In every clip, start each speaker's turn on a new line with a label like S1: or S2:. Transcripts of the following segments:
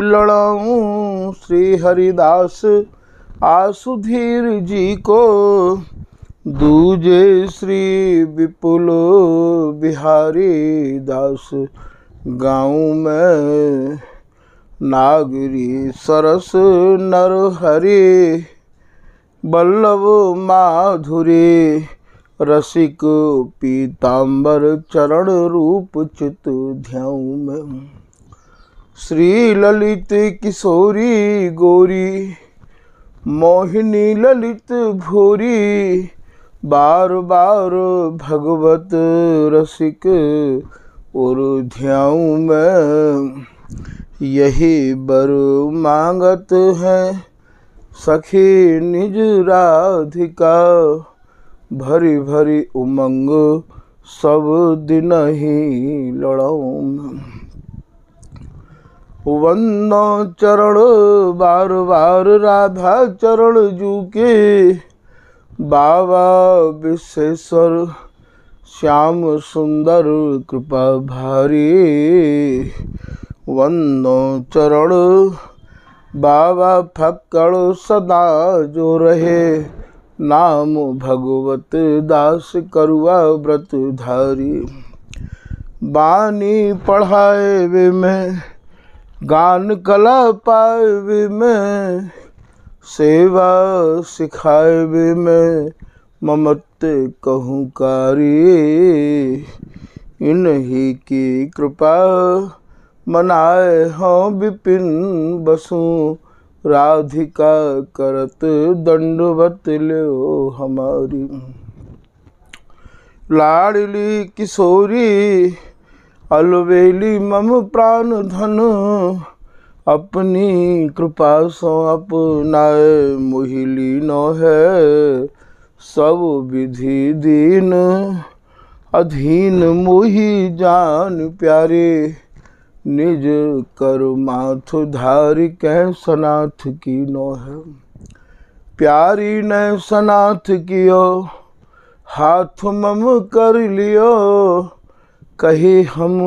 S1: लड़ाऊं श्री हरिदास आसुधीर जी को। दूजे श्री विपुल बिहारी दास गाँव में नागरी सरस नर हरि बल्लभ माधुरी रसिक पीताम्बर चरण रूप चित ध्याऊं में। श्री ललित किशोरी गौरी मोहिनी ललित भूरी बार बार भगवत रसिक और ध्याऊं में। यही बर मांगत है सखी निज राधिका भरी भरी उमंग सब दिन ही लड़ाऊं में। वंदो चरण बार बार राधा चरण जू के बाबा विश्वेश्वर श्याम सुंदर कृपा भारी। वंदो चरण बाबा फक्कड़ सदा जो रहे नाम भगवत दास करुआ व्रत धारी। बानी पढ़ाए वे में गान कला पाए वे में सेवा सिखाए वे में ममत्व कहूँ कारी। इन्हीं की कृपा मनाए हों विपिन बसु राधिका करत दंडवत लो हमारी। लाडली किशोरी अलवेली मम प्राण धन अपनी कृपा सो अपनाए मोहिली नो है। सब विधि दीन अधीन मोहि जान प्यारे निज कर माथ धारी कह सनाथ की नो है। प्यारी ने सनाथ कियो हाथ मम कर लियो कही हम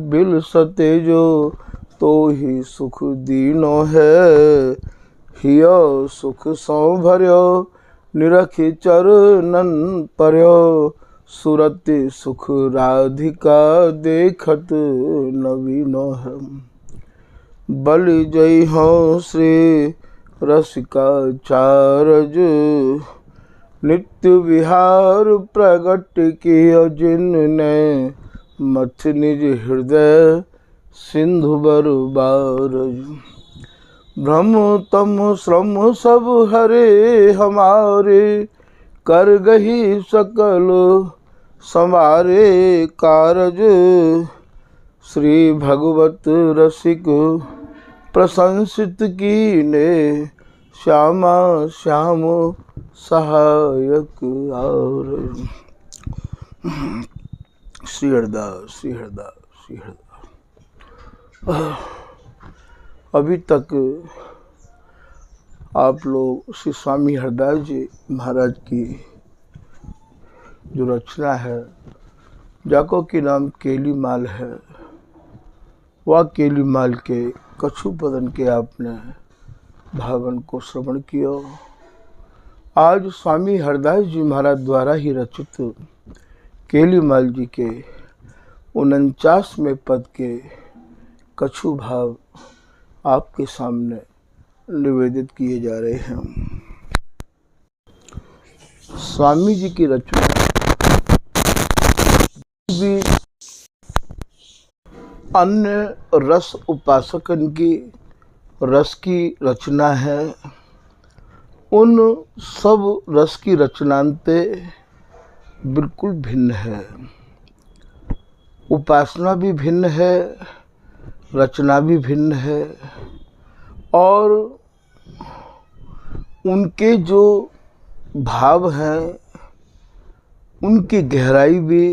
S1: बिल सते जो तो ही सुख दीनो है। हियो सुख सौ भर्यो निरखि चरणन पर्यो सुरत सुख राधिका देखत नवीनो है। बलि जय हो श्री रसिका चारज नित्य विहार प्रगट कियो जिनने मथ निज हृदय सिंधु बरबारज। भ्रम तम श्रम सब हरे हमारे कर गही सकल संवारे कारज। श्री भगवत रसिक प्रशंसित कीने श्यामा श्याम सहायक और। श्री हरदास श्री हरदास श्री हरदास। अभी तक आप लोग श्री स्वामी हरदास जी महाराज की जो रचना है जाको की नाम केली माल है, वह केली माल के कछु पदन के आपने भावन को श्रवण किया। आज स्वामी हरदास जी महाराज द्वारा ही रचित केली माल जी के 49वें पद के कछु भाव आपके सामने निवेदित किए जा रहे हैं। स्वामी जी की रचना भी अन्य रस उपासकन की रस की रचना है। उन सब रस की रचनांते बिल्कुल भिन्न है। उपासना भी भिन्न है, रचना भी भिन्न है और उनके जो भाव हैं उनकी गहराई भी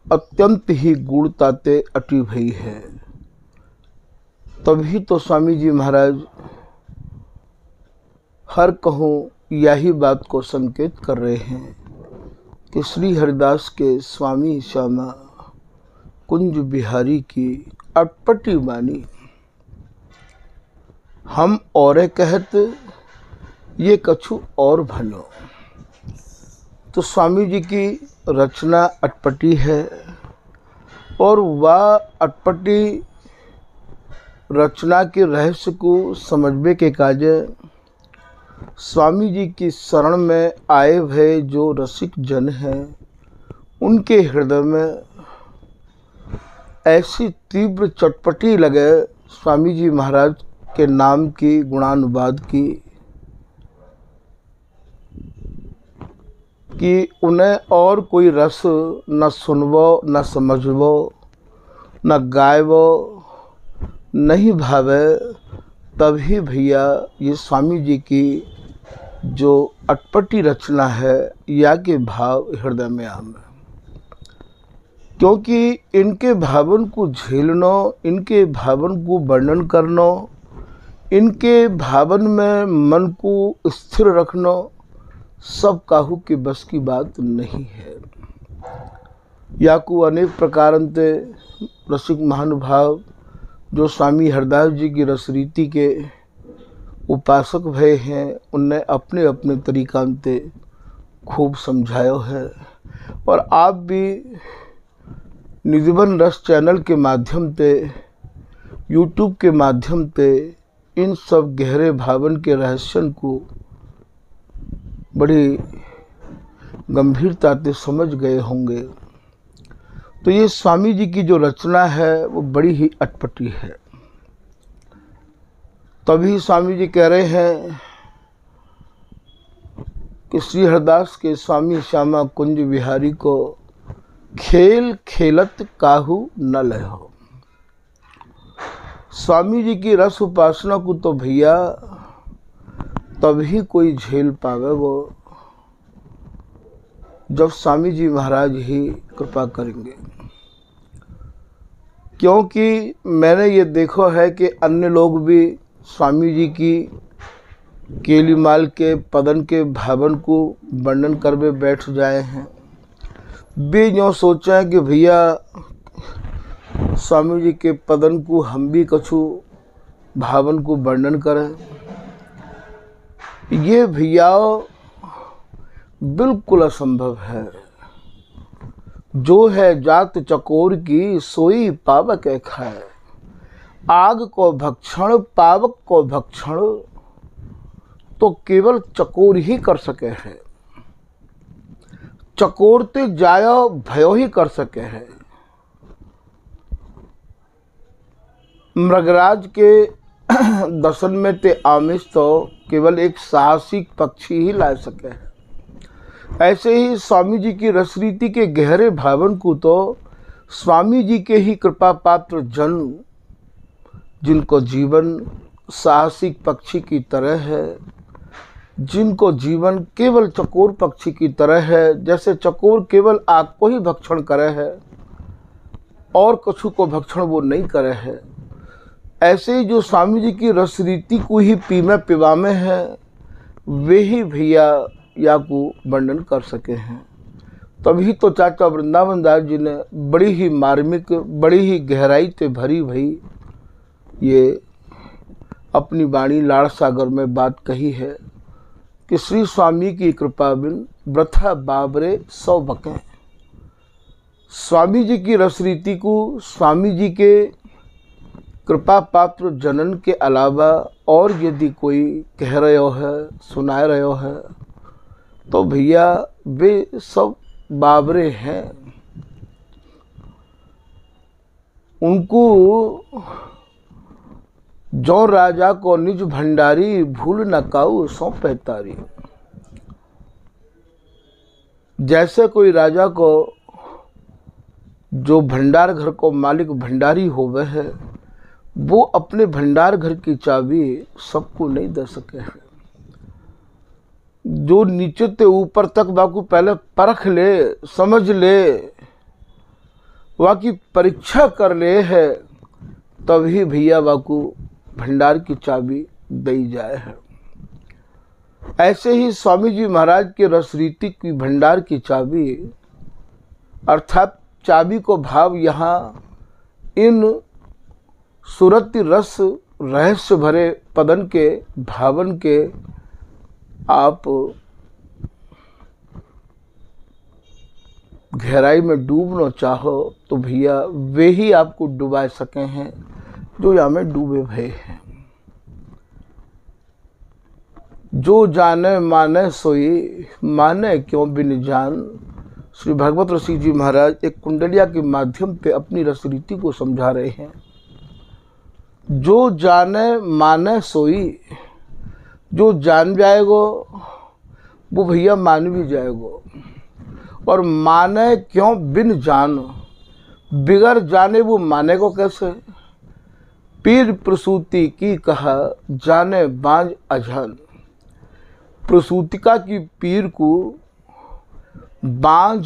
S1: अत्यंत ही गूढ़ताते अटी हुई है। तभी तो स्वामी जी महाराज हर कहूँ यही बात को संकेत कर रहे हैं कि श्री हरिदास के स्वामी श्यामा कुंज बिहारी की अटपटी बानी, हम औरे कहत ये कछु और भलो। तो स्वामी जी की रचना अटपटी है और वह अटपटी रचना के रहस्य को समझने के काज स्वामी जी की शरण में आए हुए जो रसिक जन हैं उनके हृदय में ऐसी तीव्र चटपटी लगे स्वामी जी महाराज के नाम की गुणानुवाद की कि उन्हें और कोई रस न सुनवो न समझवो न गायवो नहीं भावे। तभी भैया ये स्वामी जी की जो अटपटी रचना है या के भाव हृदय में आवे, क्योंकि इनके भावन को झेलना, इनके भावन को वर्णन करना, इनके भावन में मन को स्थिर रखना सब काहू के बस की बात नहीं है। या को अनेक प्रकार से रसिक महानुभाव जो स्वामी हरदास जी की रसरीति के उपासक भय हैं उनने अपने अपने तरीका से खूब समझाया है। और आप भी निधिवन रस चैनल के माध्यम से, यूट्यूब के माध्यम से इन सब गहरे भावन के रहस्यन को बड़ी गंभीरता से समझ गए होंगे। तो ये स्वामी जी की जो रचना है वो बड़ी ही अटपटी है। तभी स्वामी जी कह रहे हैं कि श्री हरदास के स्वामी श्यामा कुंज बिहारी को खेल खेलत काहू न लहो। स्वामी जी की रस उपासना को तो भैया तभी कोई झेल पावे वो जब स्वामी जी महाराज ही कृपा करेंगे। क्योंकि मैंने ये देखा है कि अन्य लोग भी स्वामी जी की केलीमाल के पदन के भावन को वर्णन करके बैठ जाए हैं। वे यूँ सोचें कि भैया स्वामी जी के पदन को हम भी कछु भावन को वर्णन करें। ये भैया बिल्कुल असंभव है। जो है जात चकोर की सोई पावक खाए, आग को भक्षण पावक को भक्षण तो केवल चकोर ही कर सके है। चकोरते जायो भयो ही कर सके है। मृगराज के दर्शन में ते आमिष तो केवल एक साहसिक पक्षी ही ला सके है। ऐसे ही स्वामी जी की रसरीति के गहरे भावन को तो स्वामी जी के ही कृपा पात्र जन, जिनको जीवन साहसिक पक्षी की तरह है, जिनको जीवन केवल चकोर पक्षी की तरह है, जैसे चकोर केवल आग को ही भक्षण करे है और कछु को भक्षण वो नहीं करे है, ऐसे ही जो स्वामी जी की रसरीति को ही पीमे पिवामे हैं वे ही भैया या को वर्णन कर सके हैं। तभी तो चाचा वृंदावन दास जी ने बड़ी ही मार्मिक, बड़ी ही गहराई से भरी भई ये अपनी वाणी लाड़ सागर में बात कही है कि श्री स्वामी की कृपा बिन व्रथा बाबरे सौ बकें। स्वामी जी की रसरीति को स्वामी जी के कृपा पात्र जनन के अलावा और यदि कोई कह रहे है, सुना रहे है तो भैया वे सब बाबरे हैं। उनको जो राजा को निज भंडारी भूल न काऊ सौंपे तारी। जैसे कोई राजा को जो भंडार घर को मालिक भंडारी होवे है वो अपने भंडार घर की चाबी सबको नहीं दे सके हैं। जो नीचे से ऊपर तक बाकू पहले परख ले, समझ ले, वाकी परीक्षा कर ले है, तभी भैया बाकू भंडार की चाबी दी जाए है। ऐसे ही स्वामी जी महाराज के रसरीति की भंडार की चाबी अर्थात चाबी को भाव यहाँ इन सुरति रस रहस्य भरे पदन के भावन के आप गहराई में डूबना चाहो तो भैया वे ही आपको डुबा सके हैं जो यहाँ में डूबे भये हैं। जो जाने माने सोई, माने क्यों बिन जान। श्री भगवत ऋषि जी महाराज एक कुंडलिया के माध्यम पे अपनी रसरीति को समझा रहे हैं। जो जाने माने सोई, जो जान जाएगो वो भैया मान भी जाएगो, और माने क्यों बिन जान, बिगर जाने वो माने को कैसे। पीर प्रसूति की कहा, जाने बांझ अजान। प्रसूतिका की पीर को बांझ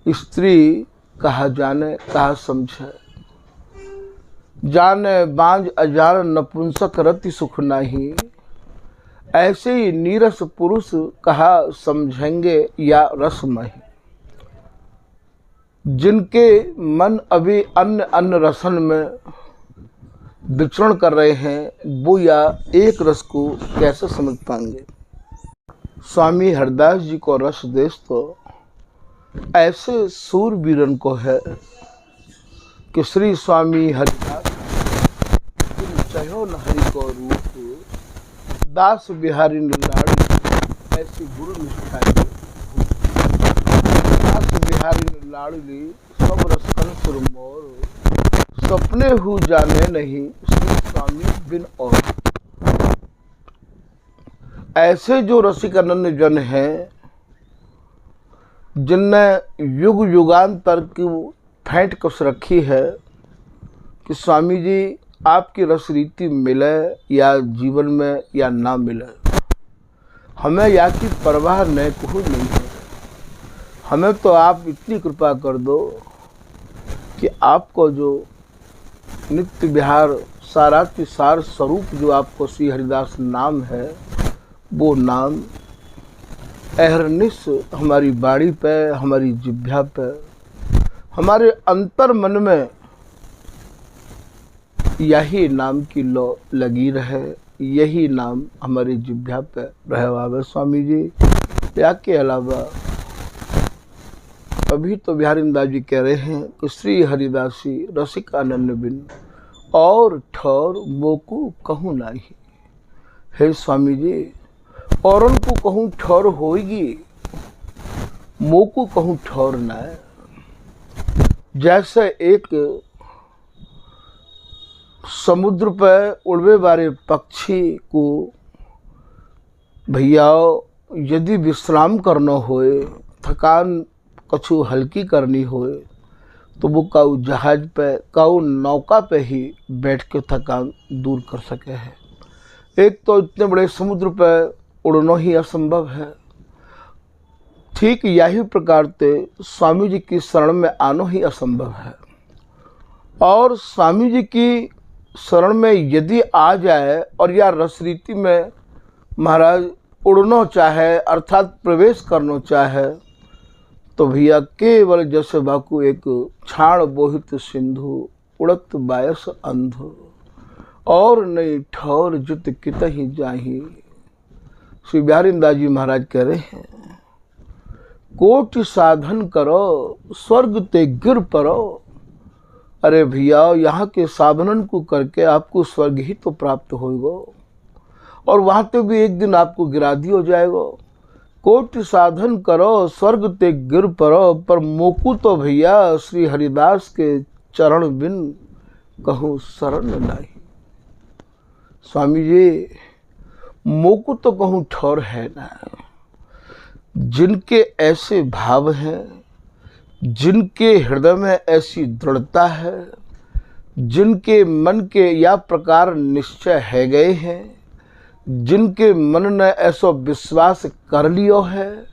S1: स्त्री कहा जाने, कहा समझे। जाने बांझ अजान नपुंसक रति सुख नाही, ऐसे ही नीरस पुरुष कहा समझेंगे या रसमही। जिनके मन अभी अन्य अन्य रसन में विचरण कर रहे हैं वो या एक रस को कैसे समझ पाएंगे। स्वामी हरदास जी को रस देश तो ऐसे सूरवीरन को है कि श्री स्वामी हरदास चहो न हरि को रूप, दास बिहारी लाड़ी ऐसी गुरु निष्ठा। दास बिहारी लाड़ी सब रसकन सुरमोर, सपने हु जाने नहीं श्री स्वामी बिन और। ऐसे जो रसिक अनन्य जन हैं जिनने युग युगांतर की फेंट कस रखी है कि स्वामी जी आपकी रसरीति मिले या जीवन में या ना मिले, हमें या की परवाह नहीं कुछ नहीं है। हमें तो आप इतनी कृपा कर दो कि आपको जो नित्य विहार साराति सार स्वरूप जो आपको श्री हरिदास नाम है, वो नाम अहरनिश हमारी बाड़ी पे, हमारी जिह्वा पे, हमारे अंतर मन में यही नाम की लो लगी रहे, यही नाम हमारी जिह्वा पे रहे वावे स्वामी जी। या के अलावा अभी तो बिहारीदास जी कह रहे हैं कि श्री हरिदासी रसिक अनन्य बिन और ठौर मोकू कहूँ नाही। हे स्वामी जी, और उनको कहूँ ठौर होगी, मोकू कहूँ ठौर ना। जैसे एक समुद्र पर उड़वे वाले पक्षी को भैया यदि विश्राम करना होए, थकान कछु हल्की करनी होए, तो वो काऊ जहाज पे, काऊ नौका पे ही बैठ के थकान दूर कर सके है। एक तो इतने बड़े समुद्र पे उड़ना ही असंभव है, ठीक यही प्रकार से स्वामी जी की शरण में आना ही असंभव है। और स्वामी जी की शरण में यदि आ जाए और या रसरीति में महाराज उड़ना चाहे अर्थात प्रवेश करना चाहे, तो भैया केवल जैसे बाकू एक छाण बोहित सिंधु, उड़त बायस अंधु, और नहीं ठौर जुत कित ही जाही। श्री बिहारीदास जी महाराज कह रहे हैं, कोटि साधन करो स्वर्ग ते गिर परो। अरे भैया, यहाँ के साधनन को करके आपको स्वर्ग ही तो प्राप्त होगा, और वहाँ पे भी एक दिन आपको गिरा दी हो जाएगा। कोटि साधन करो स्वर्ग ते गिर परो, पर मोकू तो भैया श्री हरिदास के चरण बिन कहूँ शरण नहीं। स्वामी जी, मोकू तो कहूँ ठौर है ना। जिनके ऐसे भाव हैं, जिनके हृदय में ऐसी दृढ़ता है, जिनके मन के या प्रकार निश्चय है गए हैं, जिनके मन ने ऐसा विश्वास कर लियो है,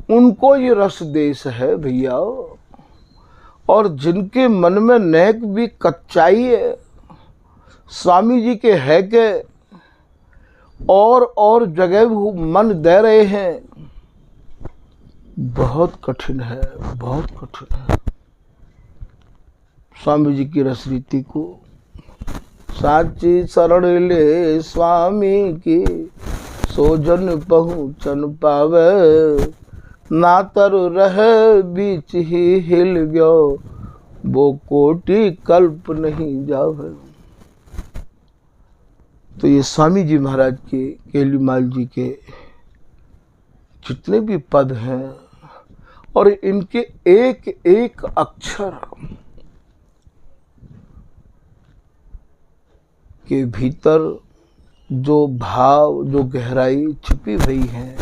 S1: उनको ये रस देश है भैया। और जिनके मन में नेक भी कच्चाई है, स्वामी जी के है के और जगह भी मन दे रहे हैं, बहुत कठिन है, बहुत कठिन है। स्वामी जी की रस रीति को। साची शरण ले स्वामी की, सोजन पहुँचन पावे। ना तर रह बीच ही हिल गयो, वो कोटि कल्प नहीं जावे। तो ये स्वामी जी महाराज के, केलीमाल जी के जितने भी पद हैं और इनके एक एक अक्षर के भीतर जो भाव, जो गहराई छिपी हुई है,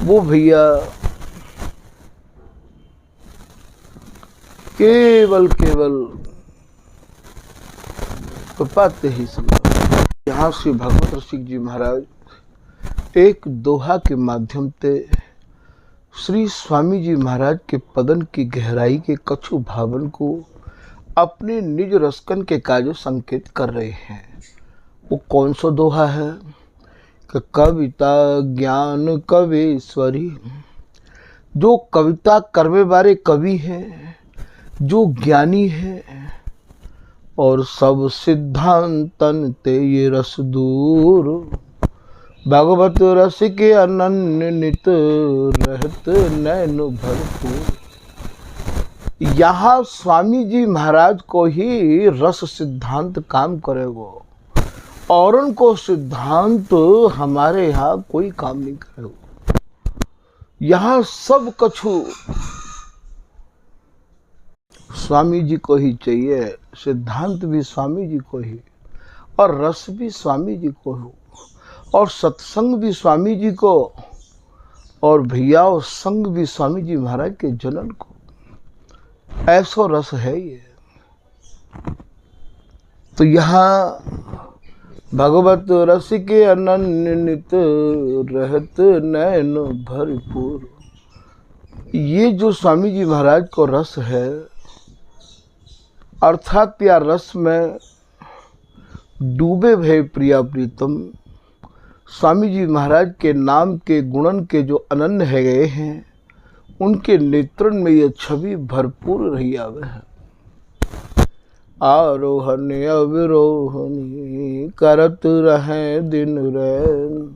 S1: वो भैया केवल कृपाते ही संभव। यहाँ से भगवत रसिक जी महाराज एक दोहा के माध्यम से श्री स्वामी जी महाराज के पदन की गहराई के कछु भावन को अपने निज रसकन के कार्य संकेत कर रहे हैं। वो कौन सा दोहा है कि कविता ज्ञान कवीश्वरी, जो कविता करवे बारे कवि हैं, जो ज्ञानी है, और सब सिद्धांतन ते ये रस दूर। भगवत रस के अनन्य नित रहत नैन भरपूर। यहाँ स्वामी जी महाराज को ही रस सिद्धांत काम करेगो, और उनको सिद्धांत हमारे यहाँ कोई काम नहीं करेगा। यहाँ सब कछु स्वामी जी को ही चाहिए, सिद्धांत भी स्वामी जी को ही, और रस भी स्वामी जी को हो, और सत्संग भी स्वामी जी को, और भैया और संग भी स्वामी जी महाराज के जनन को। ऐसा रस है ये। तो यहाँ भगवत रस के अनन्य नित रहत नैन भरपूर। ये जो स्वामी जी महाराज को रस है, अर्थात या रस में डूबे भय प्रिया प्रीतम स्वामी जी महाराज के नाम के गुणन के जो अनन्य है गए हैं, उनके नेत्रन में ये छवि भरपूर रही आवे है। आरोहण अवरोहनी करत रहे दिन रैन,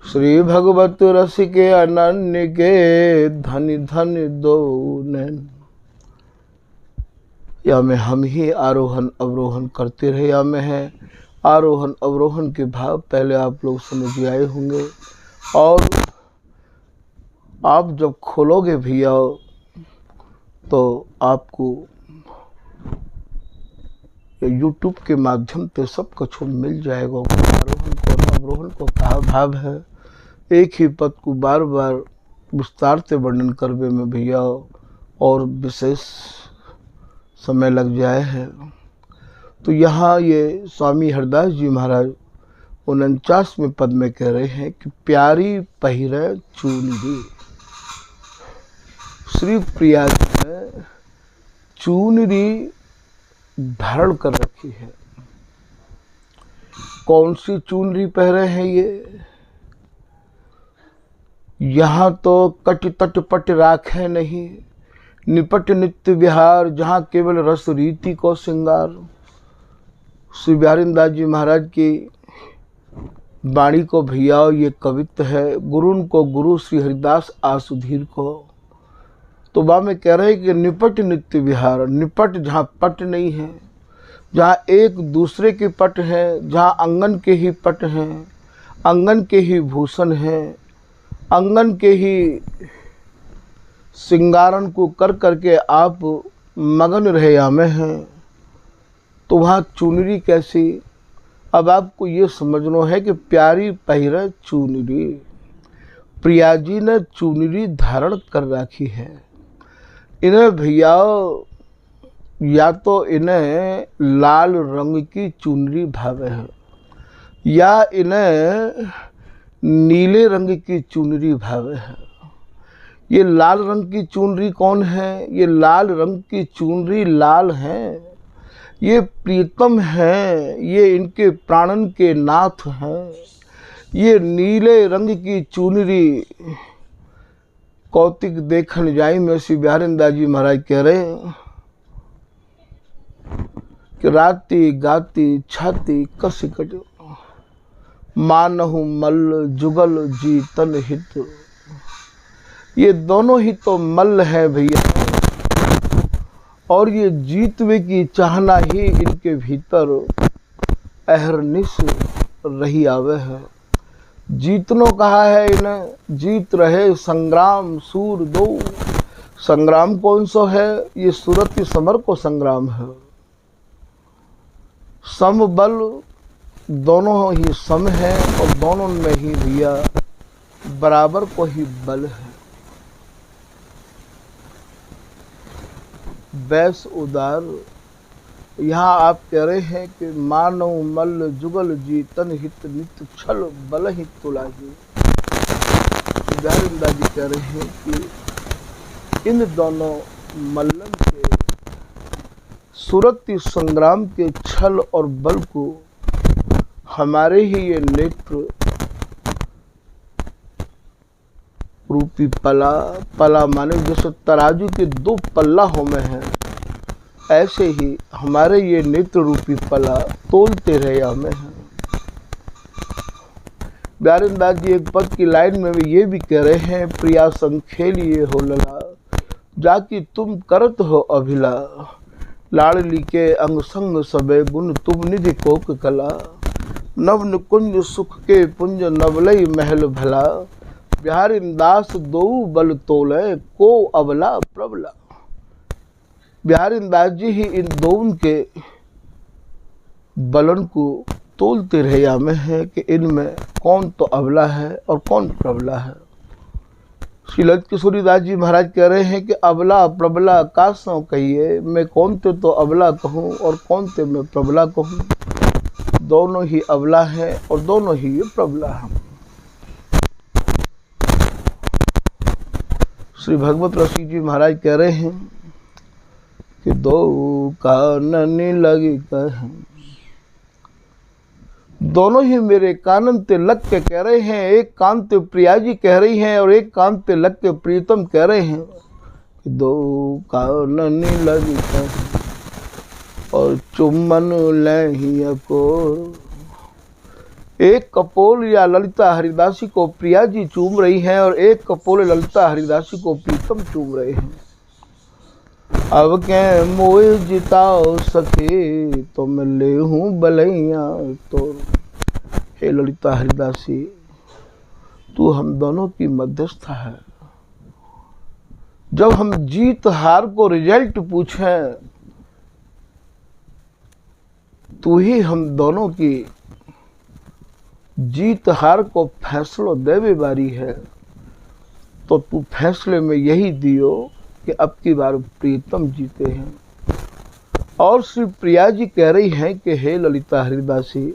S1: श्री भगवत रस के अनन्य के धन धन दो नैन। या में हम ही आरोहण अवरोहण करते रहे, या में है आरोहण अवरोहण के भाव पहले आप लोग समझ आए होंगे। और आप जब खोलोगे भैया तो आपको YouTube के माध्यम से सब कुछ मिल जाएगा। आरोहण को अवरोहण को कहा भाव है, एक ही पद को बार बार विस्तार से वर्णन करने में भैया और विशेष समय लग जाए है। तो यहाँ ये स्वामी हरदास जी महाराज 49वें पद में कह रहे हैं कि प्यारी पहिरे चूनरी। श्री प्रिया जी ने चूनरी धारण कर रखी है। कौन सी चूनरी पहरे हैं ये? यहाँ तो कट तट पट राखे नहीं, निपट नित्य विहार, जहाँ केवल रस रीति को श्रृंगार। श्री बिहारीदास जी महाराज की वाणी को भैया ये कवित्व है, गुरुन को गुरु श्री हरिदास आसुधीर को। तो बा में कह रहे हैं कि निपट नित्य विहार, निपट जहाँ पट नहीं है, जहाँ एक दूसरे के पट है, जहाँ अंगन के ही पट हैं, अंगन के ही भूषण हैं, अंगन के ही श्रृंगारन को कर करके आप मगन रहे आमे हैं। तो वहाँ चुनरी कैसी? अब आपको ये समझना है कि प्यारी पहिरे चुनरी, प्रिया जी ने चुनरी धारण कर रखी है। इन्हें भैया या तो इन्हें लाल रंग की चुनरी भावे है, या इन्हें नीले रंग की चुनरी भावे है। ये लाल रंग की चुनरी कौन है? ये लाल रंग की चुनरी लाल है, ये प्रीतम है, ये इनके प्राणन के नाथ हैं। ये नीले रंग की चुनरी कौतिक देखन जाई में श्री बिहारीदास जी महाराज कह रहे हैं कि राती गाती छाती कस कट, मानहु मल्ल जुगल जी तन हित। ये दोनों ही तो मल्ल है भैया, और ये जीतवे की चाहना ही इनके भीतर अहरनिश रही आवे है। जीतनो कहा है इन्हें, जीत रहे संग्राम सूर दो। संग्राम कौन सा है? ये सूरत समर को संग्राम है। सम बल दोनों ही सम है, और दोनों में ही भैया बराबर को ही बल है। बैस उदार, यहाँ आप कह रहे हैं कि मानव मल्ल जुगल जी तन हित नित छल बल ही तुलाजी। दादी कह रहे हैं कि इन दोनों मल्लन के सुरति संग्राम के छल और बल को हमारे ही ये नेत्र रूपी पला, पला माने जैसे तराजू के दो पल्ला होमे हैं, ऐसे ही हमारे ये नेत्र रूपी पला तोलते रहे हमें हैं। ब्यारेंदास जी एक पद की लाइन में भी ये भी कह रहे हैं, प्रिया संग खेलिए हो लला, जाकि तुम करत हो अभिला, लाड़ली के अंग संग सबे गुण तुम निधि कोक कला, नव निकुंज सुख के पुंज नवलई महल भला, बिहारिंदास दो बल तोले को अबला प्रबला। बिहारिंदास जी ही इन दोनों के बलन को तोलते रहे हमें है कि इनमें कौन तो अबला है और कौन प्रबला है। श्री ललित किशोरीदास जी महाराज कह रहे हैं कि अबला प्रबला का सौ कहिए, मैं कौन ते तो अबला कहूँ और कौन ते मैं प्रबला कहूँ। दोनों ही अबला है और दोनों ही ये प्रबला है। श्री भगवत रसिक जी महाराज कह रहे हैं कि दो कानन लगी कह, दोनों ही मेरे कानन ते लग के कह रहे हैं। एक कान ते प्रिया जी कह रही हैं और एक कान ते लग के प्रीतम कह रहे हैं कि दो कानन लगी कह, और चुम्बन लहिया को। एक कपोल या ललिता हरिदासी को प्रिया जी चूम रही हैं और एक कपोल ललिता हरिदासी को प्रीतम चूम रहे हैं। अब के मोए जिताओ सके तो मैं ले हूँ बलैया तो। हे ललिता हरिदासी, तू हम दोनों की मध्यस्था है। जब हम जीत हार को रिजल्ट पूछें, तू ही हम दोनों की जीत हार को फैसलो देवे बारी है। तो तू फैसले में यही दियो कि अब की बार प्रीतम जीते हैं। और श्री प्रिया जी कह रही हैं कि हे ललिता हरिदासी,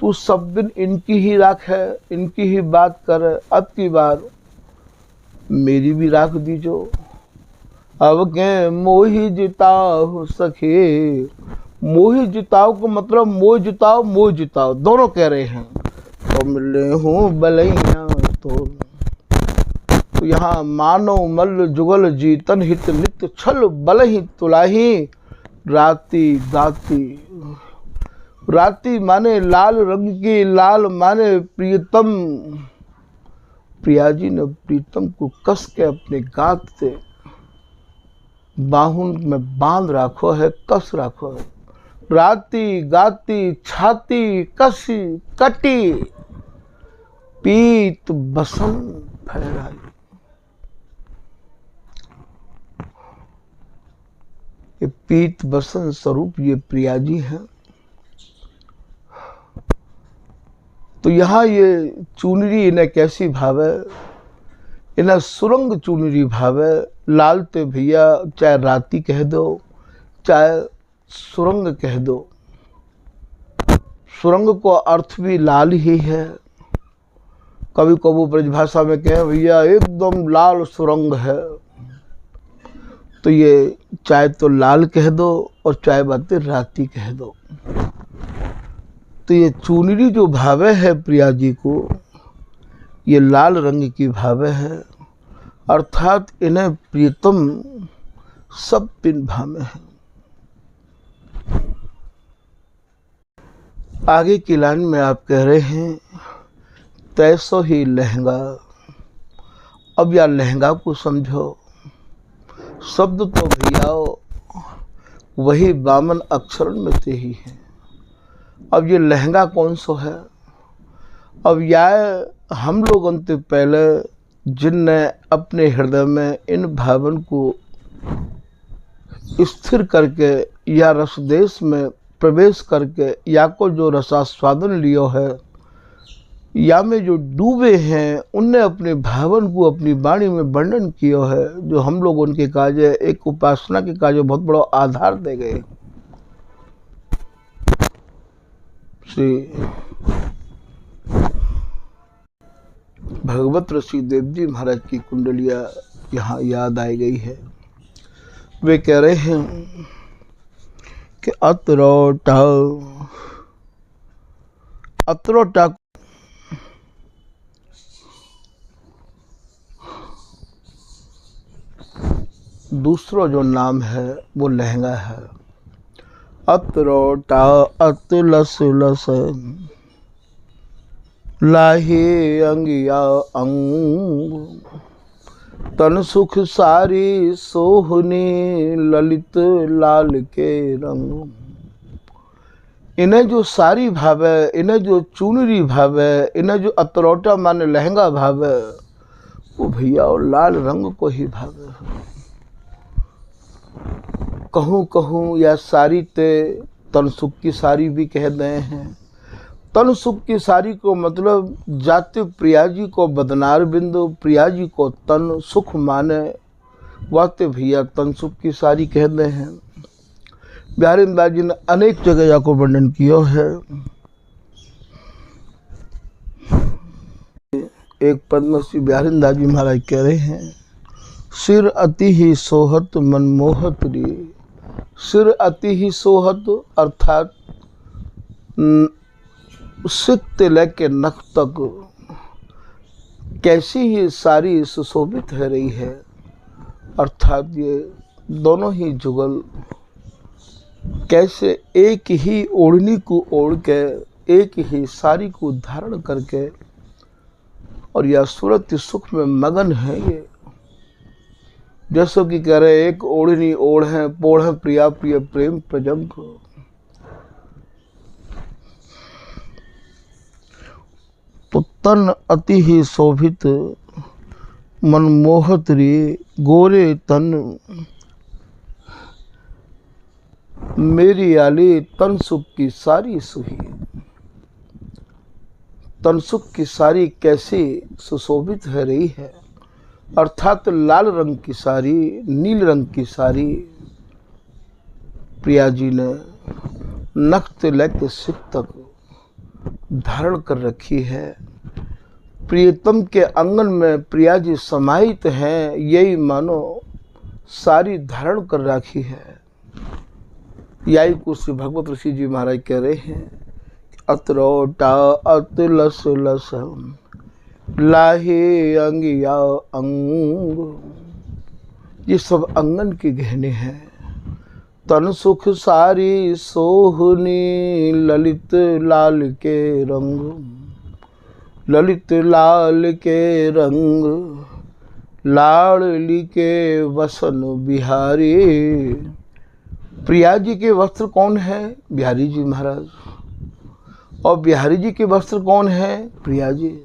S1: तू सब दिन इनकी ही राख है, इनकी ही बात कर, अब की बार मेरी भी राख दीजो। अब के मोही जिताओ सखे, मोही जिताओ को मतलब मोह जिताओ दोनों कह रहे हैं। तो मिले हूँ बलैया तो यहाँ मानो मल्ल जुगल जी तन हित नित्य छल बल ही तुलाही। राती गाती, राती माने लाल रंग की, लाल माने प्रियतम। प्रिया जी ने प्रीतम को कस के अपने गात से बाहुन में बांध राखो है, कस राखो है। राती गाती छाती कसी कटी, पीत बसन फहराई। ये पीत बसन स्वरूप ये प्रिया जी हैं। तो यहाँ ये चुनरी इन्हें कैसी भावे, इन्हें सुरंग चुनरी भावे। लालते भैया चाहे राती कह दो चाहे सुरंग कह दो, सुरंग को अर्थ भी लाल ही है। कभी कभी ब्रजभाषा में कहें भैया एकदम लाल सुरंग है, तो ये चाहे तो लाल कह दो और चाहे बातें राती कह दो। तो ये चुनरी जो भावे है प्रिया जी को, ये लाल रंग की भावे है, अर्थात इन्हें प्रीतम सब पिन भावे है। आगे की लाइन में आप कह रहे हैं तैसो ही लहंगा। अब या लहंगा को समझो, शब्द तो भैया वही बामन अक्षरण में से ही है। अब ये लहंगा कौन सा है? अब यह हम लोग अंत पहले जिनने अपने हृदय में इन भावन को स्थिर करके या रसदेश में प्रवेश करके या को जो रसास्वादन लियो है या में जो डूबे हैं, उनने अपने भावन को अपनी वाणी में वर्णन किया है, जो हम लोग उनके कार्य एक उपासना के कार्य बहुत बड़ा आधार दे गए। श्री भगवत ऋषि देव जी महाराज की कुंडलियाँ यहाँ याद आई गई है। वे कह रहे हैं कि अतरोटा दूसरा जो नाम है वो लहंगा है। अतरोटा अतलस लस लाहे अंगिया अंग, तन सुख सारी सोहनी ललित लाल के रंग। इन्हें जो सारी भावे, इन्हें जो चुनरी भावे, इन्हें जो अतरौटा माने लहंगा भावे, वो भैया और लाल रंग को ही भावे। कहूँ कहूँ या सारी ते तन सुख की सारी भी कह गए हैं। तन सुख की सारी को मतलब जाते प्रिया जी को बदनार बिंदु, प्रिया जी को तन सुख माने, वाते भैया तन सुख की सारी कहते हैं। बिहारी दास जी ने अनेक जगह या को वर्णन किया है। एक पद्मश्री बिहारी दास जी महाराज कह रहे हैं, सिर अति ही सोहत मनमोहत रे। सिर अति ही सोहत अर्थात सिर से लेके नख तक कैसी ही सारी सुशोभित है रही है। अर्थात ये दोनों ही जुगल कैसे एक ही ओढ़नी को ओढ़ के, एक ही साड़ी को धारण करके और यह सूरत सुख में मगन है। ये जैसो कि कह रहे एक ओढ़नी ओढ़ है पोढ़ प्रिया प्रिय प्रेम प्रजम को। तो तन अति ही शोभित मनमोहत रे, गोरे तन मेरी आली तन सुख की सारी सुही। तन सुख की सारी कैसी सुशोभित है रही है। अर्थात लाल रंग की साड़ी, नील रंग की साड़ी प्रिया जी ने नख से लेकर सिर तक धारण कर रखी है। प्रियतम के आंगन में प्रिया जी समाहित हैं, यही मानो सारी धारण कर रखी है। यही कुछ भगवत ऋषि जी महाराज कह रहे हैं, अतरोटा अतलस लस लाहे अंगिया अंग। ये सब अंगन के गहने हैं। तन सुख सारी सोहनी ललित लाल के रंग। ललित लाल के रंग लाडली के वसन बिहारी। प्रिया जी के वस्त्र कौन है? बिहारी जी महाराज। और बिहारी जी के वस्त्र कौन है? प्रिया जी।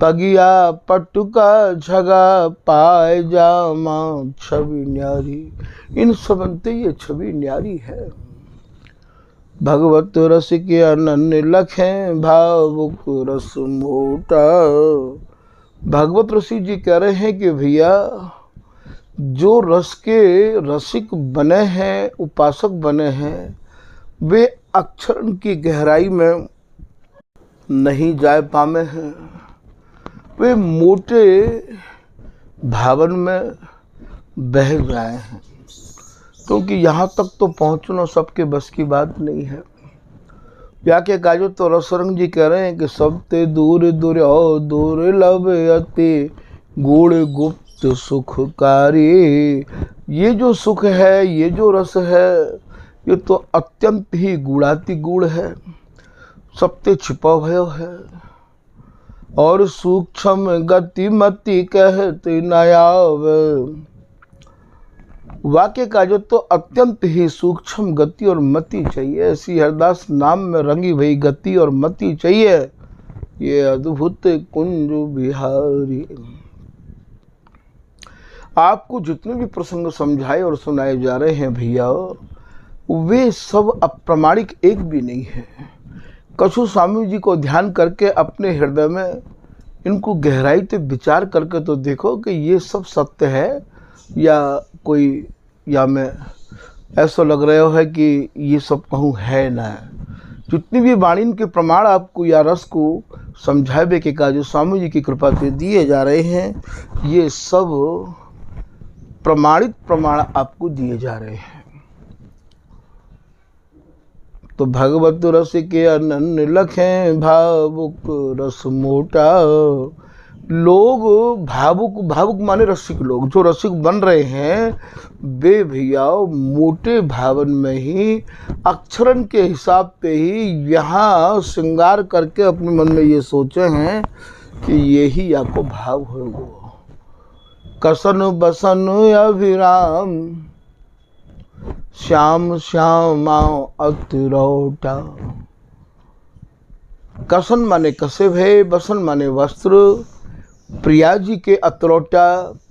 S1: तगिया पटुका झगा पायजामा छवि न्यारी। इन सबंते ये छवि न्यारी है। भगवत रस के अनन्य लखें भावुक रस मोटा। भगवत ऋषि जी कह रहे हैं कि भैया जो रस के रसिक बने हैं, उपासक बने हैं, वे अक्षरण की गहराई में नहीं जा पामे हैं। वे मोटे भावन में बह गए हैं, क्योंकि यहाँ तक तो पहुँचना सबके बस की बात नहीं है। या के काजो तो रसरंग जी कह रहे हैं कि सब ते दूर दूर और दूर लब अति गुण गुप्त सुखकारी। ये जो सुख है, ये जो रस है, ये तो अत्यंत ही गुणाति गुण है। सबते छिपा भयो है, और सूक्ष्म गति मति कहते न आवे। वाक्य का जो तो अत्यंत ही सूक्ष्म गति और मति चाहिए, ऐसी हरदास नाम में रंगी भई गति और मति चाहिए। ये अद्भुत कुंज बिहारी। आपको जितने भी प्रसंग समझाए और सुनाए जा रहे हैं भैया, वे सब अप्रमाणिक एक भी नहीं है। कछु स्वामी जी को ध्यान करके अपने हृदय में इनको गहराई से विचार करके तो देखो कि ये सब सत्य है या मैं ऐसा लग रहा है कि ये सब कहूँ है ना। जितनी भी वाणी के प्रमाण आपको या रस को समझावे के काज स्वामी जी की कृपा से दिए जा रहे हैं, ये सब प्रमाणित प्रमाण आपको दिए जा रहे हैं। तो भगवत रस के अनन्य लखें भावुक रस मोटा। लोग भावुक माने रसिक लोग, जो रसिक बन रहे हैं वे भैया मोटे भावन में ही अक्षरन के हिसाब पे ही यहाँ श्रृंगार करके अपने मन में ये सोचे हैं कि यही आपको भाव होगा। कसन बसन अभिराम श्याम श्यामा अतरौटा। कसन माने कसे भय, बसन माने वस्त्र। प्रिया जी के अतरौटा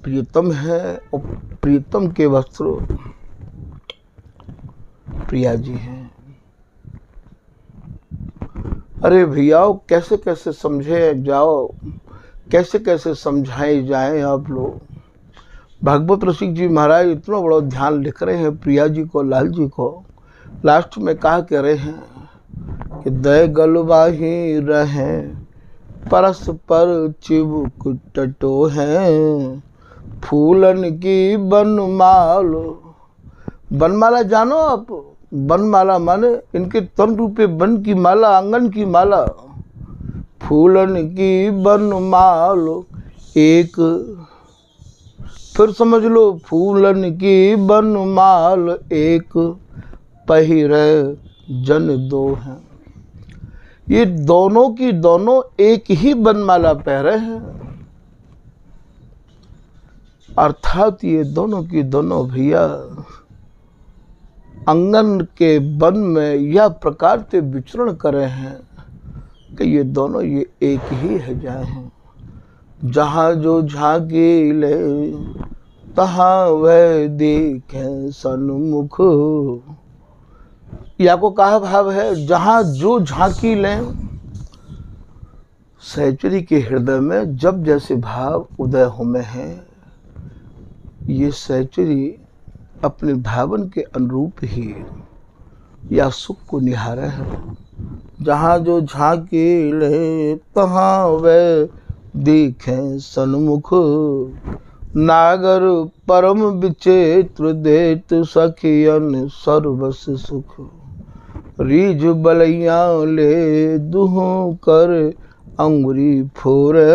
S1: प्रियतम है और प्रियतम के वस्त्र प्रिया जी हैं। अरे भैया कैसे कैसे समझे जाओ, कैसे कैसे समझाए जाएं आप लोग। भागवत रसिक जी महाराज इतना बड़ा ध्यान लिख रहे हैं प्रिया जी को, लाल जी को। लास्ट में कहा कह रहे हैं कि दय गलवाही रहे परस्पर चिबुक टटो हैं, फूलन की बनमाल। बनमाला जानो आप? बनमाला माने इनके तन रूपे बन की माला, आंगन की माला। फूलन की बनमाल एक, फिर समझ लो, फूलन की बनमाल एक पहिरे जन दो हैं। ये दोनों की दोनों एक ही बनमाला पहरे हैं, अर्थात ये दोनों की दोनों भैया अंगन के वन में यह प्रकार से विचरण करे हैं कि ये दोनों ये एक ही है जाए हैं। जहाँ जो झांकी ले तहाँ वह देखे सन्मुख। या को कहा भाव है, जहाँ जो झांकी लें। सहचरी के हृदय में जब जैसे भाव उदय होमे हैं, ये सहचरी अपने भावन के अनुरूप ही या सुख को निहारे है। जहाँ जो झांकी ले तहाँ वह देखें सन्मुख। नागर परम विचित्र देत सखियन सर्वस सुख। रीझ बलैया ले दुहों कर अंगुरी फोरे।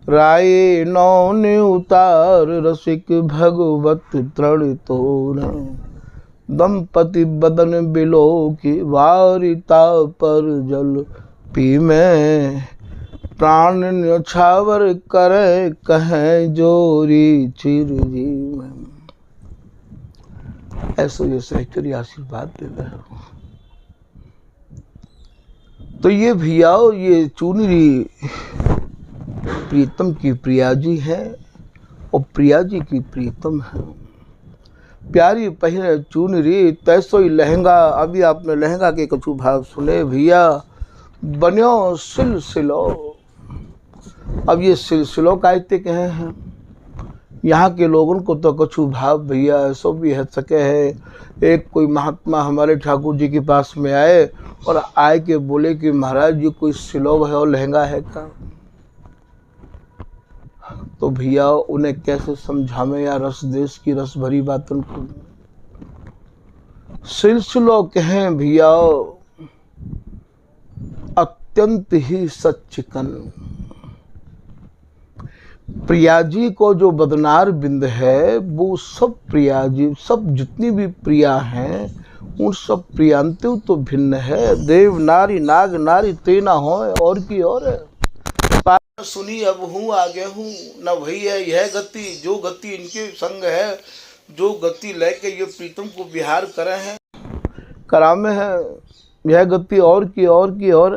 S1: राये नौन उतार रसिक भगवत तृण तोड़। दंपति बदन बिलो की वारिता पर जल पी में। प्राण न्योछावर करे कहें जोरी चिरजी में। ऐसो ये सहचरी आशीर्वाद दे रहे हो। तो ये भैया ये चुनरी प्रीतम की प्रिया जी है और प्रिया जी की प्रीतम है। प्यारी पहने चुनरी तैसो ही लहंगा। अभी आपने लहंगा के कछु भाव सुने भैया। बन्यो सिलसिलो। अब ये सिलसिलो कहते कहे हैं। यहाँ के लोगों को तो कछु भाव भैया ऐसा भी है सके है। एक कोई महात्मा हमारे ठाकुर जी के पास में आए और आए के बोले कि महाराज जी कोई सिलो है और लहंगा है का। तो भैया उन्हें कैसे समझावे या रस देश की रस भरी बातों को। सिलसिलो कहें भैया अत्यंत ही सच्चिकन। प्रिया जी को जो बदनार बिंद है वो सब प्रिया जी, सब जितनी भी प्रिया हैं उन सब प्रियांतु तो भिन्न है। देव नारी नाग नारी तेना हो और की और सुनी अब हूँ आगे हूँ न भई है यह गति, जो गति इनके संग है, जो गति लेके ये प्रीतम को विहार करे हैं करामे है, यह गति और की और।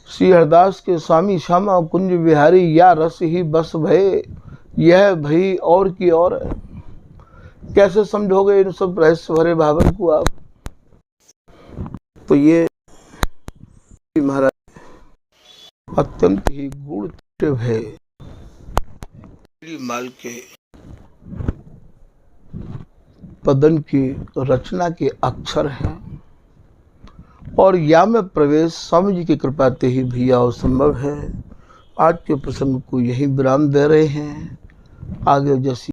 S1: श्री हरदास के स्वामी श्यामा कुंज विहारी या रस ही बस भय, यह भई और की और। कैसे समझोगे इन सब रहस्य भरे भावन को आप? तो ये महाराज अत्यंत ही गुण है माल के पदन की रचना के अक्षर हैं और या में प्रवेश स्वामी जी की कृपा से ही भैया और संभव है। आज के प्रसंग को यही विराम दे रहे हैं। आगे जैसी